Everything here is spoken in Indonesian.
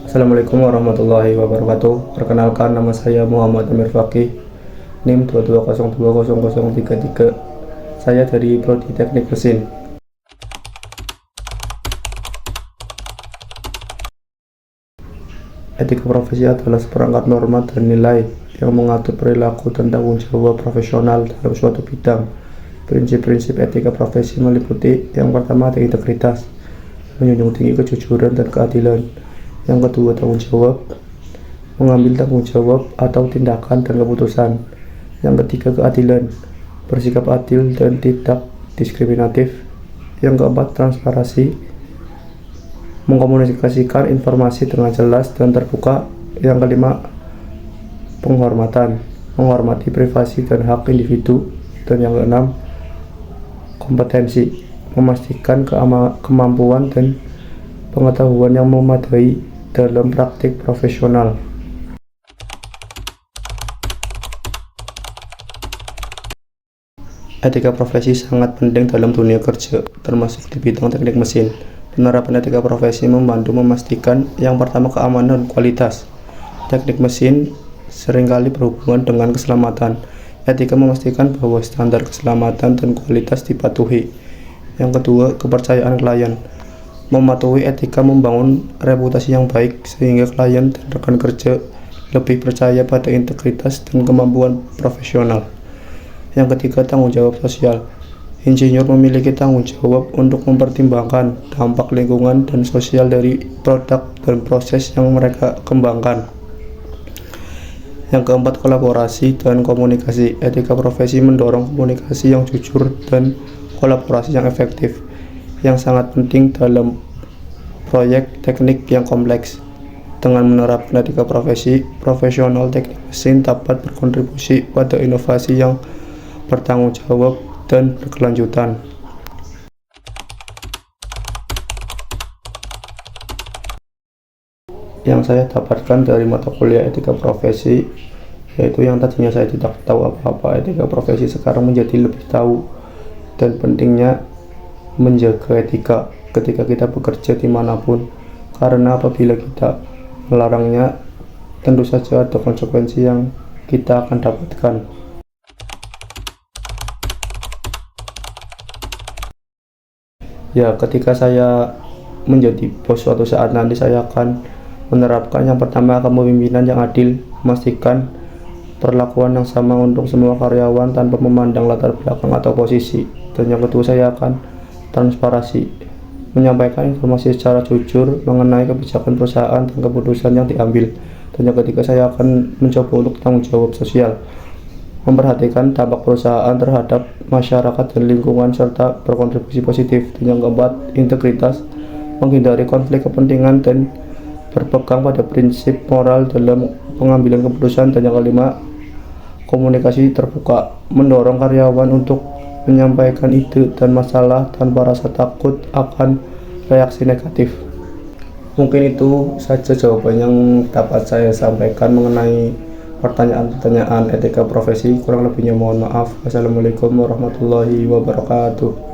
Assalamualaikum warahmatullahi wabarakatuh. Perkenalkan, nama saya Muhammad Amir Fakih, NIM 22020033. Saya dari Prodi Teknik Mesin. Etika profesi adalah seperangkat norma dan nilai yang mengatur perilaku dan tanggung jawab profesional dalam suatu bidang. Prinsip-prinsip etika profesi meliputi: yang pertama, ada integritas, menjunjung tinggi kejujuran dan keadilan. Yang kedua, tanggung jawab, mengambil tanggung jawab atau tindakan dan keputusan. Yang ketiga, keadilan, bersikap adil dan tidak diskriminatif. Yang keempat, transparansi, mengkomunikasikan informasi dengan jelas dan terbuka. Yang kelima, penghormatan, menghormati privasi dan hak individu. Dan yang keenam, kompetensi, memastikan kemampuan dan pengetahuan yang memadai dalam praktik profesional. Etika profesi sangat penting dalam dunia kerja, termasuk di bidang teknik mesin. Penerapan etika profesi membantu memastikan yang pertama, keamanan dan kualitas. Teknik mesin seringkali berhubungan dengan keselamatan. Etika memastikan bahwa standar keselamatan dan kualitas dipatuhi. Yang kedua, kepercayaan klien. Mematuhi etika membangun reputasi yang baik sehingga klien dan rekan kerja lebih percaya pada integritas dan kemampuan profesional. Yang ketiga, tanggung jawab sosial. Insinyur memiliki tanggung jawab untuk mempertimbangkan dampak lingkungan dan sosial dari produk dan proses yang mereka kembangkan. Yang keempat, kolaborasi dan komunikasi. Etika profesi mendorong komunikasi yang jujur dan kolaborasi yang efektif, yang sangat penting dalam proyek teknik yang kompleks. Dengan menerapkan etika profesi, profesional teknik mesin dapat berkontribusi pada inovasi yang bertanggung jawab dan berkelanjutan. Yang saya dapatkan dari mata kuliah etika profesi, yaitu yang tadinya saya tidak tahu apa-apa etika profesi, sekarang menjadi lebih tahu, dan pentingnya menjaga etika ketika kita bekerja dimanapun, karena apabila kita melarangnya, tentu saja ada konsekuensi yang kita akan dapatkan. Ya, ketika saya menjadi bos suatu saat nanti, saya akan menerapkan yang pertama, kepemimpinan yang adil, memastikan perlakuan yang sama untuk semua karyawan tanpa memandang latar belakang atau posisi. Dan yang kedua, saya akan transparansi, menyampaikan informasi secara jujur mengenai kebijakan perusahaan dan keputusan yang diambil. Dan yang ketiga, saya akan mencoba untuk tanggung jawab sosial, memperhatikan dampak perusahaan terhadap masyarakat dan lingkungan serta berkontribusi positif. Dan yang keempat, integritas, menghindari konflik kepentingan dan berpegang pada prinsip moral dalam pengambilan keputusan. Dan yang kelima, komunikasi terbuka, mendorong karyawan untuk menyampaikan ide dan masalah tanpa rasa takut akan reaksi negatif. Mungkin itu saja jawaban yang dapat saya sampaikan mengenai pertanyaan-pertanyaan etika profesi. Kurang lebihnya mohon maaf. Wassalamualaikum warahmatullahi wabarakatuh.